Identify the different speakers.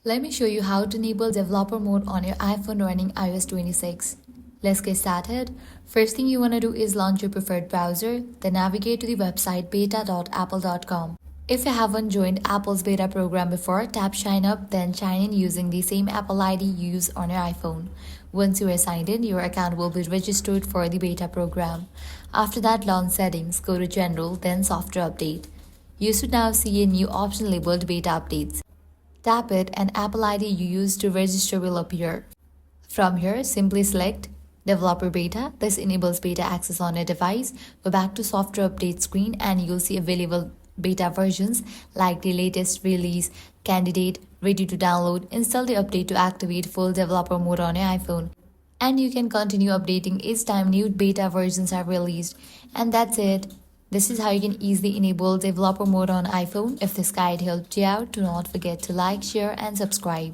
Speaker 1: Let me show you how to enable developer mode on your iPhone running iOS 26. Let's get started. First thing you want to do is launch your preferred browser, then navigate to the website beta.apple.com. If you haven't joined Apple's beta program before, tap sign up, then sign in using the same Apple ID you use on your iPhone. Once you are signed in, your account will be registered for the beta program. After that, launch settings, go to general, then software update. You should now see a new option labeled beta updates. Tap it and Apple ID you use to register will appear. From here, simply select Developer Beta. This enables beta access on your device. Go back to Software Update screen and you'll see available beta versions like the latest release, candidate, ready to download. Install the update to activate full developer mode on your iPhone. And you can continue updating each time new beta versions are released. And that's it. This is how you can easily enable developer mode on iPhone. If this guide helped you out, do not forget to like, share, and subscribe.